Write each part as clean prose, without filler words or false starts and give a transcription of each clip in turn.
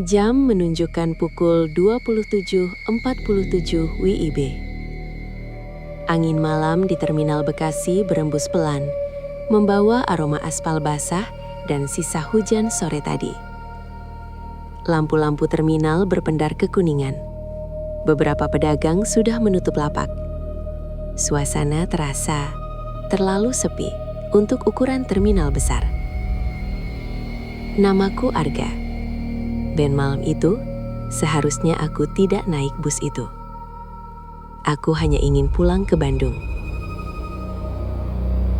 Jam menunjukkan pukul 27.47 WIB. Angin malam di Terminal Bekasi berembus pelan, membawa aroma aspal basah dan sisa hujan sore tadi. Lampu-lampu terminal berpendar kekuningan. Beberapa pedagang sudah menutup lapak. Suasana terasa terlalu sepi untuk ukuran terminal besar. Namaku Arga. Dan malam itu, seharusnya aku tidak naik bus itu. Aku hanya ingin pulang ke Bandung.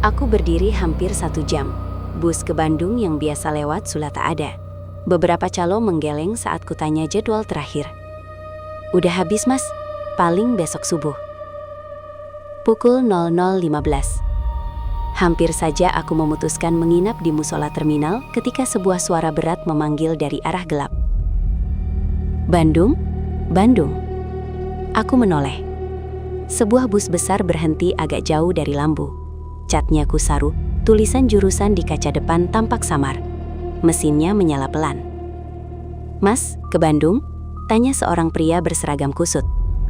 Aku berdiri hampir 1 jam. Bus ke Bandung yang biasa lewat sudah tak ada. Beberapa calo menggeleng saat kutanya jadwal terakhir. Udah habis mas, paling besok subuh. Pukul 00.15. Hampir saja aku memutuskan menginap di musola terminal ketika sebuah suara berat memanggil dari arah gelap. Bandung, Bandung. Aku menoleh. Sebuah bus besar berhenti agak jauh dari lampu. Catnya kusaru, tulisan jurusan di kaca depan tampak samar. Mesinnya menyala pelan. Mas, ke Bandung? Tanya seorang pria berseragam kusut.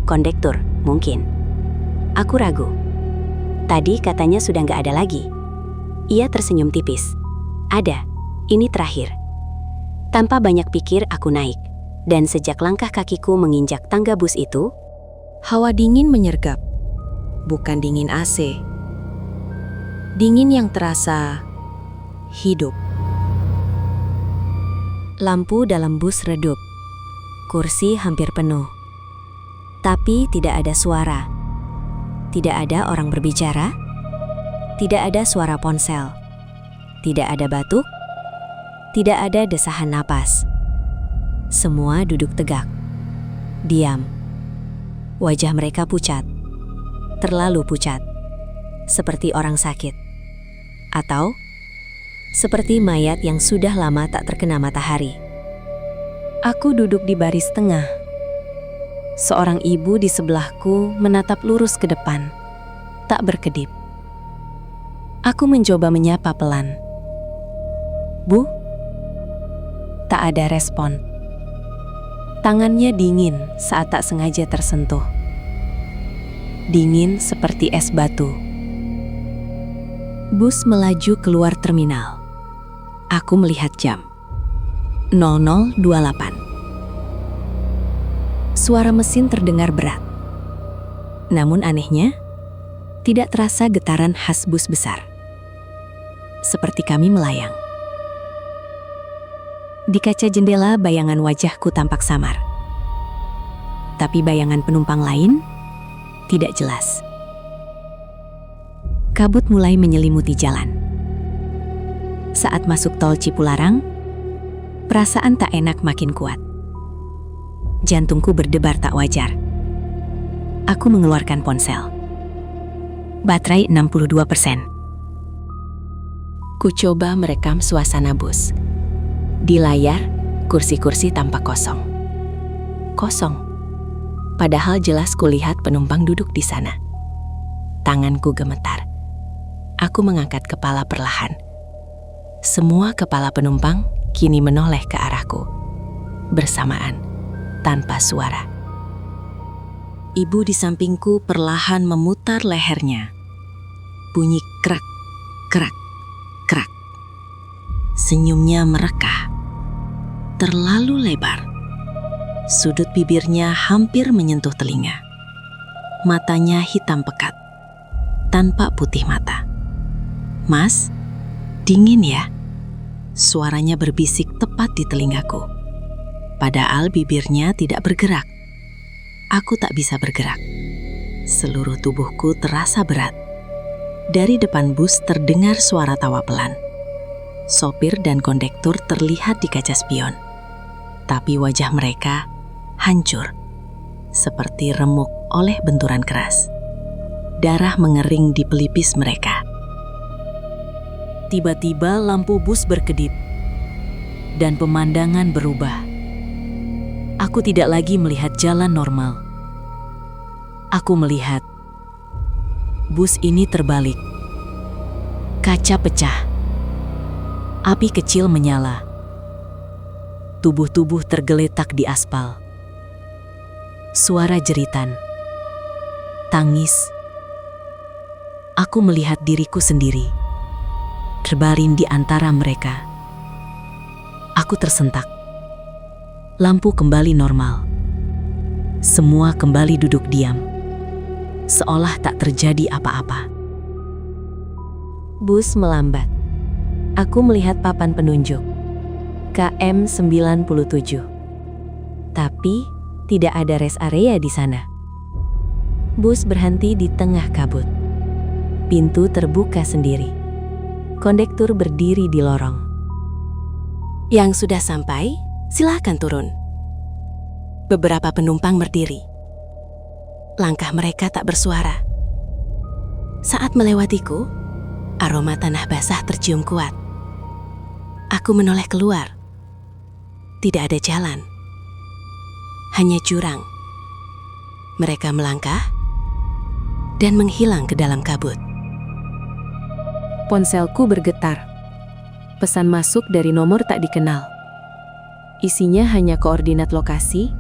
Kondektur, mungkin. Aku ragu. Tadi katanya sudah nggak ada lagi. Ia tersenyum tipis. Ada, ini terakhir. Tanpa banyak pikir aku naik. Dan sejak langkah kakiku menginjak tangga bus itu, Hawa dingin menyergap, bukan dingin AC. Dingin yang terasa hidup. lampu dalam bus redup. Kursi hampir penuh. Tapi tidak ada suara. Tidak ada orang berbicara. Tidak ada suara ponsel. Tidak ada batuk. Tidak ada desahan napas. Semua duduk tegak. Diam. Wajah mereka pucat. Terlalu pucat. Seperti orang sakit. Atau seperti mayat yang sudah lama tak terkena matahari. Aku duduk di baris tengah. Seorang ibu di sebelahku menatap lurus ke depan, tak berkedip. Aku mencoba menyapa pelan. Bu? Tak ada respon. Tangannya dingin saat tak sengaja tersentuh. Dingin seperti es batu. Bus melaju keluar terminal. Aku melihat jam. 00.28. Suara mesin terdengar berat. Namun anehnya, tidak terasa getaran khas bus besar. Seperti kami melayang. Di kaca jendela bayangan wajahku tampak samar. Tapi bayangan penumpang lain tidak jelas. Kabut mulai menyelimuti jalan. Saat masuk tol Cipularang, perasaan tak enak makin kuat. Jantungku berdebar tak wajar. Aku mengeluarkan ponsel. Baterai 62%. Ku coba merekam suasana bus. Di layar, kursi-kursi tampak kosong. Kosong. Padahal jelas kulihat penumpang duduk di sana. Tanganku gemetar. Aku mengangkat kepala perlahan. Semua kepala penumpang kini menoleh ke arahku. Bersamaan, tanpa suara. Ibu di sampingku perlahan memutar lehernya. Bunyi krak, krak, krak. Senyumnya merekah. Terlalu lebar. Sudut bibirnya hampir menyentuh telinga. Matanya hitam pekat, tanpa putih mata. Mas, dingin ya? Suaranya berbisik tepat di telingaku. Padahal bibirnya tidak bergerak. Aku tak bisa bergerak. Seluruh tubuhku terasa berat. Dari depan bus terdengar suara tawa pelan. Sopir dan kondektur terlihat di kaca spion. Tapi wajah mereka hancur, seperti remuk oleh benturan keras. Darah mengering di pelipis mereka. Tiba-tiba lampu bus berkedip, dan pemandangan berubah. Aku tidak lagi melihat jalan normal. Aku melihat bus ini terbalik. Kaca pecah. Api kecil menyala. Tubuh-tubuh tergeletak di aspal. Suara jeritan. Tangis. Aku melihat diriku sendiri, terbaring di antara mereka. Aku tersentak. Lampu kembali normal. Semua kembali duduk diam, seolah tak terjadi apa-apa. Bus melambat. Aku melihat papan penunjuk. KM 97. Tapi tidak ada rest area di sana. Bus berhenti di tengah kabut. Pintu terbuka sendiri. Kondektur berdiri di lorong. Yang sudah sampai, silakan turun. Beberapa penumpang berdiri. Langkah mereka tak bersuara. Saat melewatiku, aroma tanah basah tercium kuat. Aku menoleh keluar. Tidak ada jalan. Hanya jurang. Mereka melangkah dan menghilang ke dalam kabut. Ponselku bergetar. Pesan masuk dari nomor tak dikenal. Isinya hanya koordinat lokasi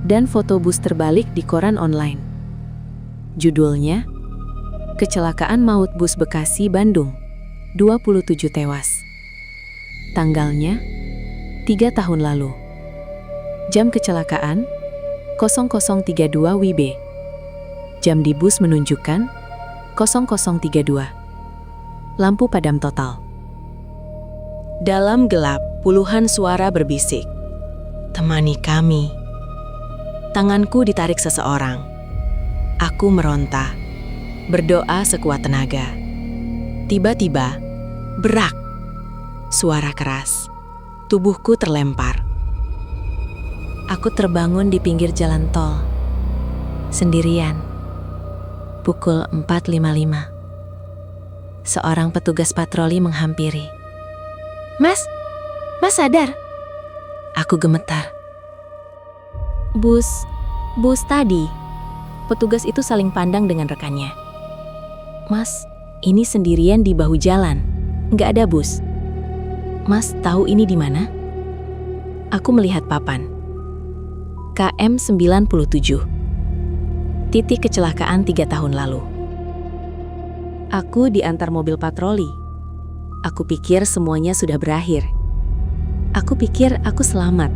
dan foto bus terbalik di koran online. Judulnya, Kecelakaan Maut Bus Bekasi Bandung, 27 tewas. Tanggalnya, 3 tahun lalu. Jam kecelakaan, 0032 WIB. Jam di bus menunjukkan 0032. Lampu padam total. Dalam gelap, puluhan suara berbisik. Temani kami. Tanganku ditarik seseorang. Aku meronta, berdoa sekuat tenaga. Tiba-tiba, berak. Suara keras. Tubuhku terlempar. Aku terbangun di pinggir jalan tol. Sendirian. Pukul 4.55. Seorang petugas patroli menghampiri. Mas sadar? Aku gemetar. Bus tadi. Petugas itu saling pandang dengan rekannya. Mas, ini sendirian di bahu jalan. Nggak ada bus. Mas tahu ini di mana? Aku melihat papan. KM 97. Titik kecelakaan 3 tahun lalu. Aku diantar mobil patroli. Aku pikir semuanya sudah berakhir. Aku pikir aku selamat.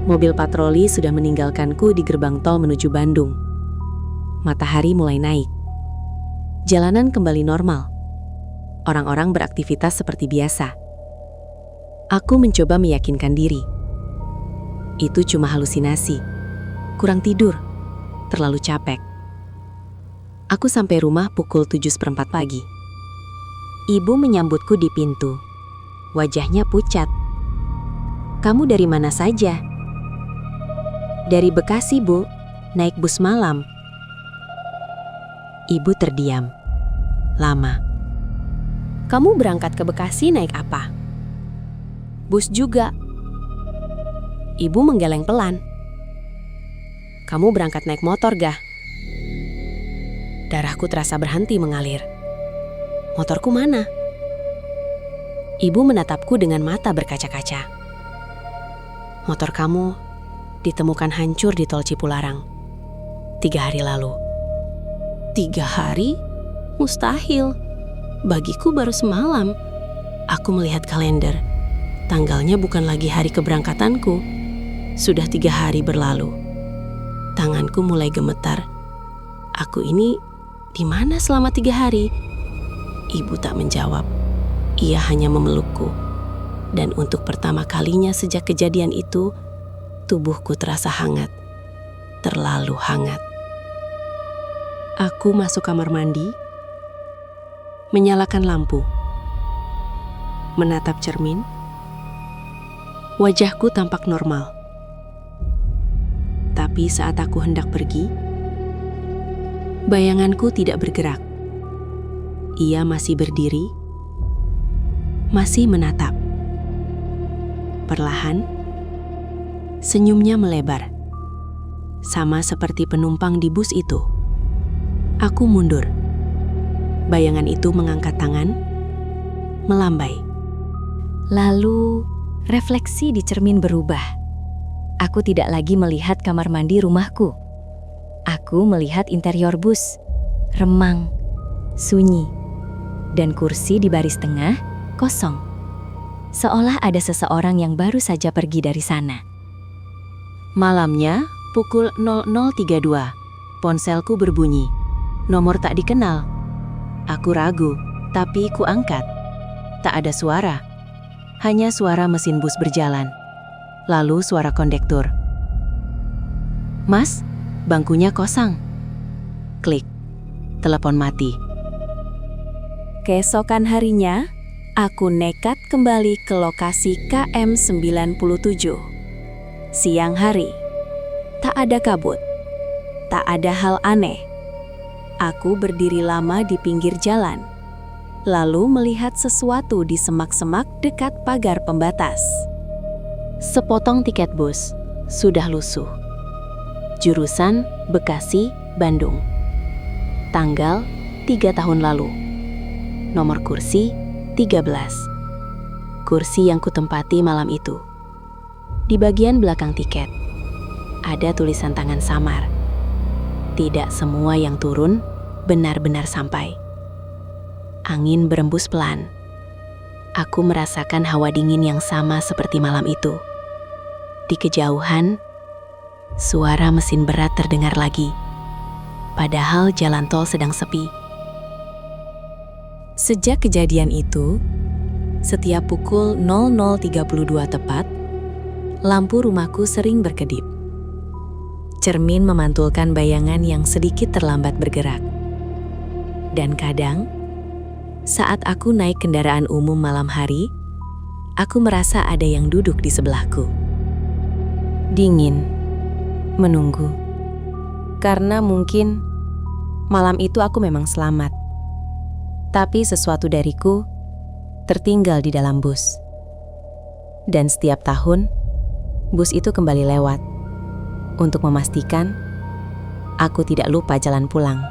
Mobil patroli sudah meninggalkanku di gerbang tol menuju Bandung. Matahari mulai naik. Jalanan kembali normal. Orang-orang beraktivitas seperti biasa. Aku mencoba meyakinkan diri. Itu cuma halusinasi. Kurang tidur. Terlalu capek. Aku sampai rumah pukul 7:04 pagi. Ibu menyambutku di pintu. Wajahnya pucat. Kamu dari mana saja? Dari Bekasi, Bu. Naik bus malam. Ibu terdiam. Lama. Kamu berangkat ke Bekasi naik apa? Bus juga. Ibu menggeleng pelan. Kamu berangkat naik motor, gah? Darahku terasa berhenti mengalir. Motorku mana? Ibu menatapku dengan mata berkaca-kaca. Motor kamu ditemukan hancur di tol Cipularang 3 hari lalu. 3 hari? Mustahil. Bagiku baru semalam. Aku melihat kalender. Tanggalnya bukan lagi hari keberangkatanku. Sudah 3 hari berlalu. Tanganku mulai gemetar. Aku ini di mana selama 3 hari? Ibu tak menjawab. Ia hanya memelukku. Dan untuk pertama kalinya sejak kejadian itu, tubuhku terasa hangat. Terlalu hangat. Aku masuk kamar mandi, menyalakan lampu, menatap cermin. Wajahku tampak normal. Tapi saat aku hendak pergi, bayanganku tidak bergerak. Ia masih berdiri, masih menatap. Perlahan, senyumnya melebar. Sama seperti penumpang di bus itu. Aku mundur. Bayangan itu mengangkat tangan, melambai. Lalu Refleksi di cermin berubah. Aku tidak lagi melihat kamar mandi rumahku. Aku melihat interior bus, remang, sunyi, dan kursi di baris tengah kosong. Seolah ada seseorang yang baru saja pergi dari sana. Malamnya, pukul 00.32, ponselku berbunyi. Nomor tak dikenal. Aku ragu, tapi ku angkat. Tak ada suara. Hanya suara mesin bus berjalan. Lalu suara kondektur. "Mas, bangkunya kosong." Klik. Telepon mati. Keesokan harinya, aku nekat kembali ke lokasi KM 97. Siang hari. Tak ada kabut. Tak ada hal aneh. Aku berdiri lama di pinggir jalan, lalu melihat sesuatu di semak-semak dekat pagar pembatas. Sepotong tiket bus sudah lusuh. Jurusan Bekasi, Bandung. Tanggal 3 tahun lalu. Nomor kursi 13. Kursi yang kutempati malam itu. Di bagian belakang tiket ada tulisan tangan samar. Tidak semua yang turun benar-benar sampai. Angin berembus pelan. Aku merasakan hawa dingin yang sama seperti malam itu. Di kejauhan, suara mesin berat terdengar lagi. Padahal jalan tol sedang sepi. Sejak kejadian itu, setiap pukul 00.32 tepat, lampu rumahku sering berkedip. Cermin memantulkan bayangan yang sedikit terlambat bergerak. Dan kadang, saat aku naik kendaraan umum malam hari, aku merasa ada yang duduk di sebelahku. Dingin, menunggu. Karena mungkin malam itu aku memang selamat. Tapi sesuatu dariku tertinggal di dalam bus. Dan setiap tahun, bus itu kembali lewat untuk memastikan aku tidak lupa jalan pulang.